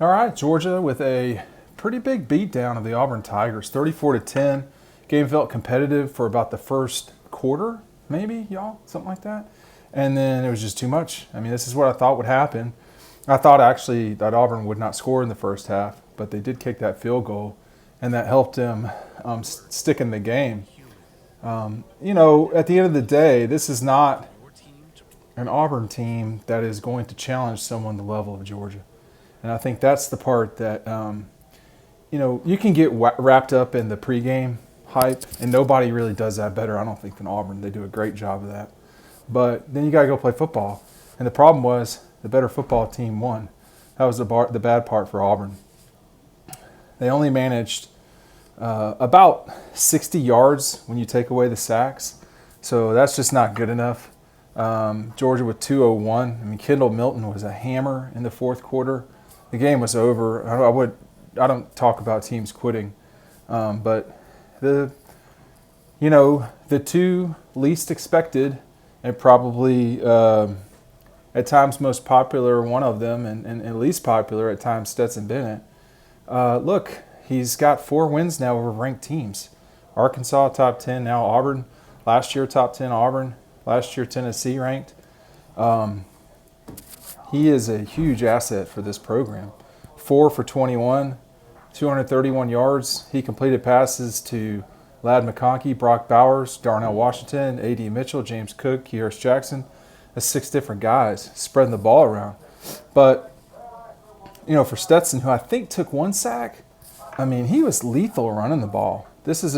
All right, Georgia with a pretty big beatdown of the Auburn Tigers, 34-10. Game felt competitive for about the first quarter, maybe, y'all, something like that. And then it was just too much. I mean, this is what I thought would happen. I thought actually that Auburn would not score in the first half, but they did kick that field goal, and that helped them stick in the game. At the end of the day, this is not an Auburn team that is going to challenge someone the level of Georgia. And I think that's the part that, you can get wrapped up in the pregame hype, and nobody really does that better, I don't think, than Auburn. They do a great job of that. But then you got to go play football. And the problem was the better football team won. That was the bad part for Auburn. They only managed about 60 yards when you take away the sacks. So that's just not good enough. Georgia with 2:01. I mean, Kendall Milton was a hammer in the fourth quarter. The game was over. I don't talk about teams quitting, but the two least expected and probably at times most popular, one of them, and least popular at times, Stetson Bennett. Look, he's got 4 wins now over ranked teams. Arkansas top 10, now Auburn. Last year top 10 Auburn. Last year Tennessee ranked. He is a huge asset for this program. 4 for 21, 231 yards. He completed passes to Ladd McConkey, Brock Bowers, Darnell Washington, A.D. Mitchell, James Cook, Kearis Jackson. That's 6 different guys spreading the ball around. But, for Stetson, who I think took 1 sack, I mean, he was lethal running the ball. This is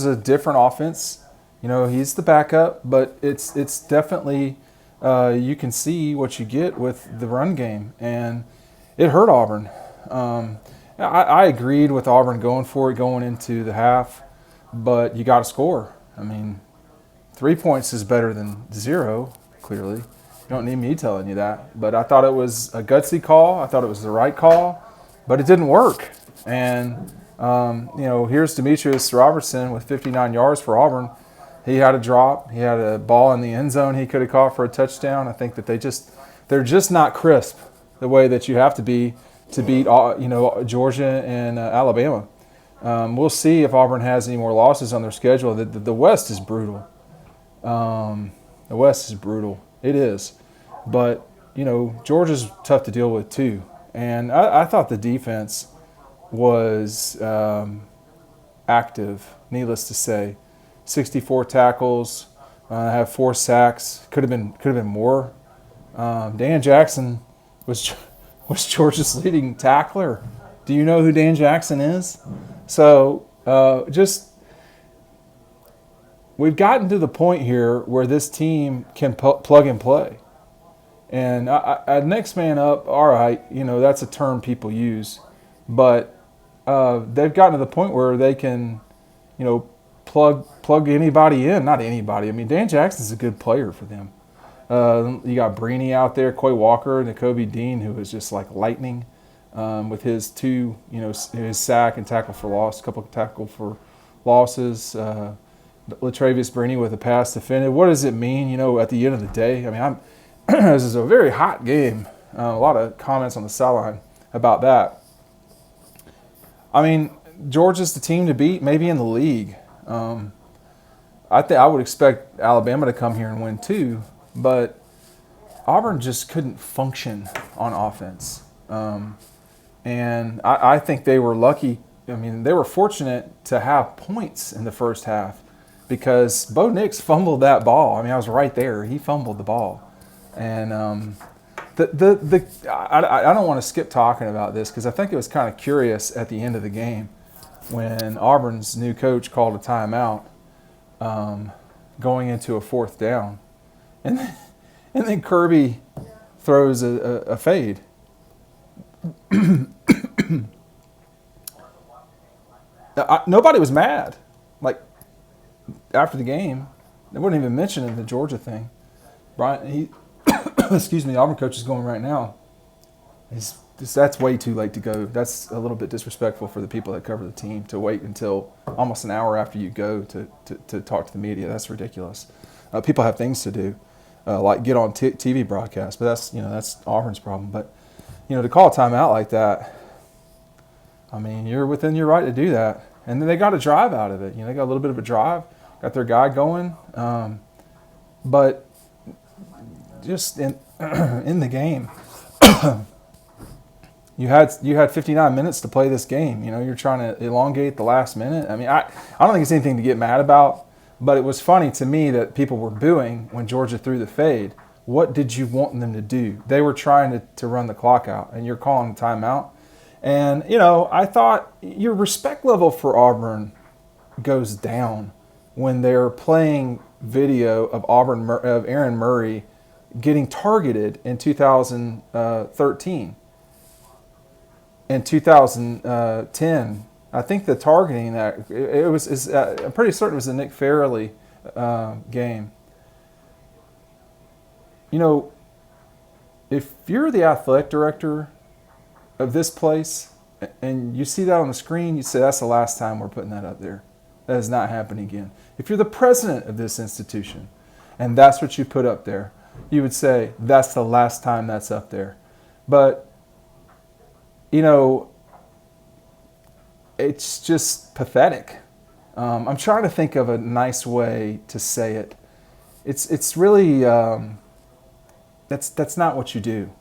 a different offense. He's the backup, but it's definitely you can see what you get with the run game, and it hurt Auburn. I agreed with Auburn going for it going into the half, but you got to score. I mean, 3 points is better than 0, clearly. You don't need me telling you that. But I thought it was a gutsy call. I thought it was the right call, but it didn't work. And, here's Demetrius Robertson with 59 yards for Auburn. He had a drop. He had a ball in the end zone he could have caught for a touchdown. I think that they're just not crisp the way that you have to be to beat, Georgia and Alabama. We'll see if Auburn has any more losses on their schedule. The West is brutal. The West is brutal. It is. But, Georgia's tough to deal with too. And I thought the defense was active, needless to say. 64 tackles, have 4 sacks. Could have been more. Dan Jackson was Georgia's leading tackler. Do you know who Dan Jackson is? So we've gotten to the point here where this team can plug and play. And next man up, all right, that's a term people use. But they've gotten to the point where they can, plug anybody in. Not anybody. I mean, Dan Jackson's a good player for them. You got Breeny out there, Coy Walker, Nakobe Dean, who is just like lightning with his 2, his sack and tackle for loss, a couple of tackle for losses. Latravius Breeny with a pass defended. What does it mean, at the end of the day? I mean, this is a very hot game. A lot of comments on the sideline about that. I mean, Georgia's the team to beat, maybe in the league. I would expect Alabama to come here and win too, but Auburn just couldn't function on offense. And I think they were lucky. I mean, they were fortunate to have points in the first half because Bo Nix fumbled that ball. I mean, I was right there. He fumbled the ball. And I don't want to skip talking about this because I think it was kind of curious at the end of the game when Auburn's new coach called a timeout going into a 4th down. And then Kirby throws a fade. Nobody was mad. Like, after the game, they wouldn't even mention the Georgia thing. Brian, excuse me, the Auburn coach is going right now. That's way too late to go. That's a little bit disrespectful for the people that cover the team to wait until almost an hour after you go to talk to the media. That's ridiculous. People have things to do, like get on TV broadcast. But that's Auburn's problem. But To call a timeout like that, I mean, you're within your right to do that. And then they got a drive out of it. They got a little bit of a drive, got their guy going. But just in in the game, you had 59 minutes to play this game. You're trying to elongate the last minute. I mean, I don't think it's anything to get mad about. But it was funny to me that people were booing when Georgia threw the fade. What did you want them to do? They were trying to run the clock out, and you're calling a timeout. And, I thought your respect level for Auburn goes down when they're playing video of Aaron Murray getting targeted in 2013. In 2010, I think the targeting I'm pretty certain it was the Nick Fairley game. If you're the athletic director of this place and you see that on the screen, you say, that's the last time we're putting that up there. That is not happening again. If you're the president of this institution and that's what you put up there, you would say, that's the last time that's up there. But, it's just pathetic. I'm trying to think of a nice way to say it. It's really, that's not what you do.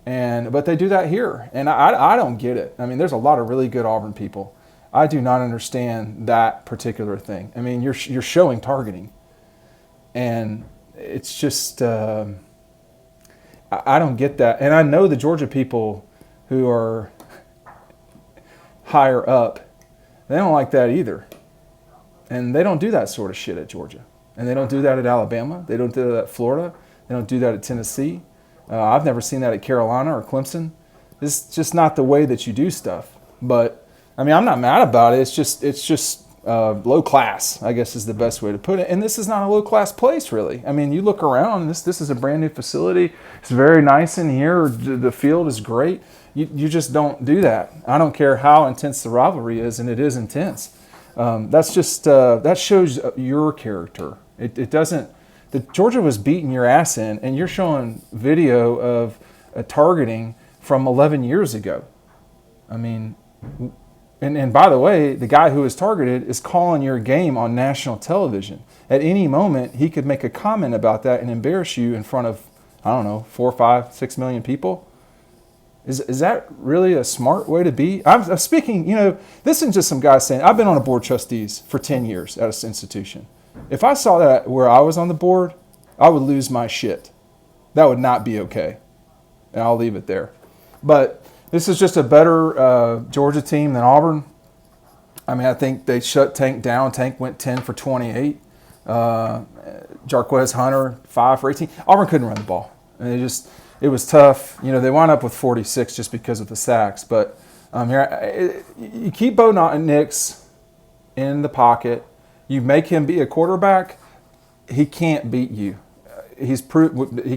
But they do that here, and I don't get it. I mean, there's a lot of really good Auburn people. I do not understand that particular thing. I mean, you're showing targeting, and it's just I don't get that. And I know the Georgia people who are higher up, they don't like that either, and they don't do that sort of shit at Georgia, and they don't do that at Alabama. They don't do that at Florida. They don't do that at Tennessee. I've never seen that at Carolina or Clemson. It's just not the way that you do stuff. But I mean, I'm not mad about it. It's just low class, I guess is the best way to put it. And this is not a low class place, really. I mean, you look around. This is a brand new facility. It's very nice in here. The field is great. You just don't do that. I don't care how intense the rivalry is, and it is intense. That's just that shows your character. It doesn't. Georgia was beating your ass in, and you're showing video of a targeting from 11 years ago. I mean, and by the way, the guy who was targeted is calling your game on national television. At any moment, he could make a comment about that and embarrass you in front of, 4, 5, 6 million people. Is that really a smart way to be? I'm speaking, this isn't just some guy saying, I've been on a board of trustees for 10 years at this institution. If I saw that where I was on the board, I would lose my shit. That would not be okay. And I'll leave it there. But this is just a better Georgia team than Auburn. I mean, I think they shut Tank down. Tank went 10 for 28. Jarquez Hunter, 5 for 18. Auburn couldn't run the ball. And it was tough. They wound up with 46 just because of the sacks. But you keep Bo Nix in the pocket. You make him be a quarterback, he can't beat you. He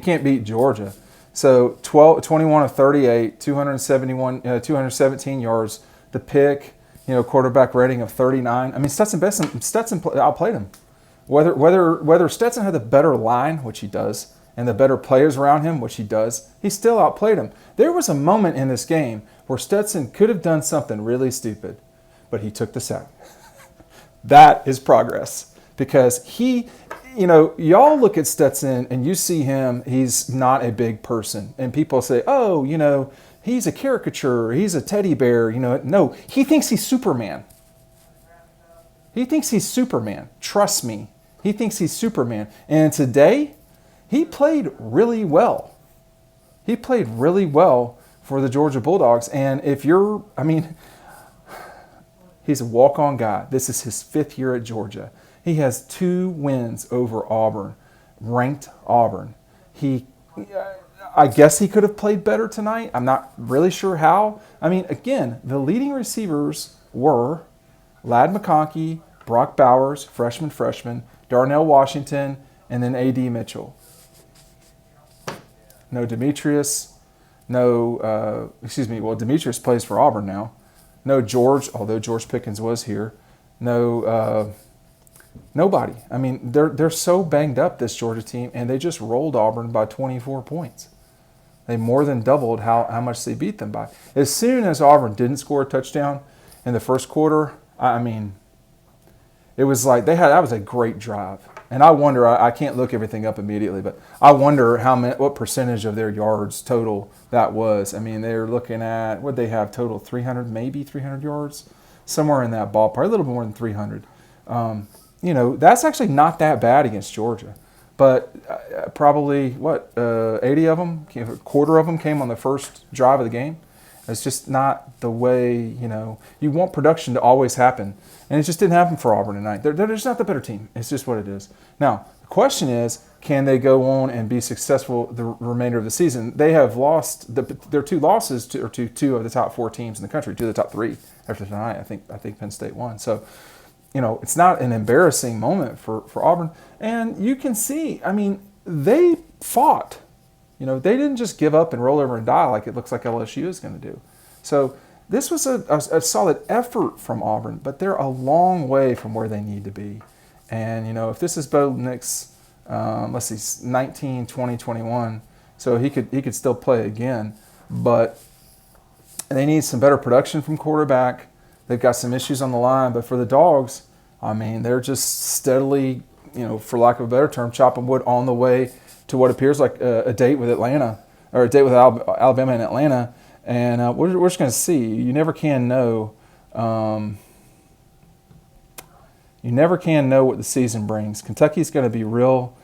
can't beat Georgia. So 21 of 38, 217 yards. The pick, quarterback rating of 39. I mean, Stetson outplayed him. Whether Stetson had the better line, which he does, and the better players around him, which he does, he still outplayed him. There was a moment in this game where Stetson could have done something really stupid, but he took the sack. That is progress, because y'all look at Stetson and you see him, he's not a big person. And people say, oh, he's a caricature, he's a teddy bear. No, he thinks he's Superman. He thinks he's Superman. Trust me, he thinks he's Superman. And today, he played really well. He played really well for the Georgia Bulldogs. And he's a walk-on guy. This is his 5th year at Georgia. He has 2 wins over Auburn, ranked Auburn. I guess he could have played better tonight. I'm not really sure how. I mean, again, the leading receivers were Ladd McConkey, Brock Bowers, freshman, Darnell Washington, and then A.D. Mitchell. No Demetrius. Demetrius plays for Auburn now. No George, although George Pickens was here. No, nobody. I mean, they're so banged up, this Georgia team, and they just rolled Auburn by 24 points. They more than doubled how much they beat them by. As soon as Auburn didn't score a touchdown in the first quarter, I mean, it was like that was a great drive. And I wonder, I can't look everything up immediately, but I wonder what percentage of their yards total that was. I mean, they're looking at, what they have total, 300, maybe 300 yards, somewhere in that ballpark, a little bit more than 300. That's actually not that bad against Georgia. But probably, 80 of them, a quarter of them came on the first drive of the game. It's just not the way, you want production to always happen. And it just didn't happen for Auburn tonight. They're just not the better team. It's just what it is. Now, the question is, can they go on and be successful the remainder of the season? They have lost their two losses to two of the top four teams in the country, two of the top three after tonight. I think Penn State won. So, it's not an embarrassing moment for Auburn. And you can see, I mean, they fought. They didn't just give up and roll over and die like it looks like LSU is going to do. So this was a solid effort from Auburn, but they're a long way from where they need to be. And, if this is Bo Nix, 19, 20, 21, so he could still play again. But they need some better production from quarterback. They've got some issues on the line. But for the Dogs, I mean, they're just steadily, for lack of a better term, chopping wood on the way to what appears like a date with Atlanta, or a date with Alabama and Atlanta. And we're just going to see. You never can know. You never can know what the season brings. Kentucky's going to be real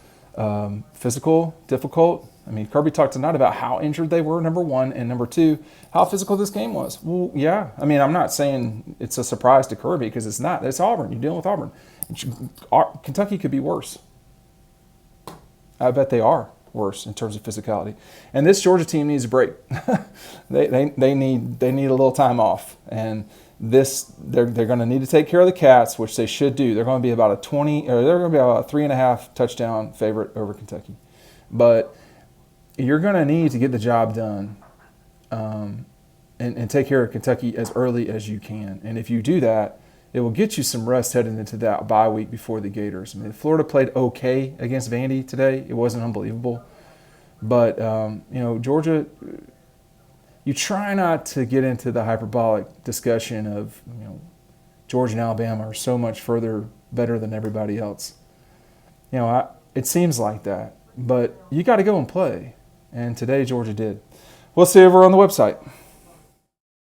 physical, difficult. I mean, Kirby talked tonight about how injured they were, number one, and number two, how physical this game was. Well, yeah. I mean, I'm not saying it's a surprise to Kirby because it's not. It's Auburn. You're dealing with Auburn. Kentucky could be worse. I bet they are worse in terms of physicality. And this Georgia team needs a break. they need a little time off. And they're going to need to take care of the Cats, which they should do. They're going to be about a 3.5 touchdown favorite over Kentucky. But you're going to need to get the job done and take care of Kentucky as early as you can. And if you do that, it will get you some rest heading into that bye week before the Gators. I mean, Florida played okay against Vandy today. It wasn't unbelievable. But, Georgia, you try not to get into the hyperbolic discussion of, Georgia and Alabama are so much further better than everybody else. It seems like that. But you got to go and play. And today Georgia did. We'll see you over on the website.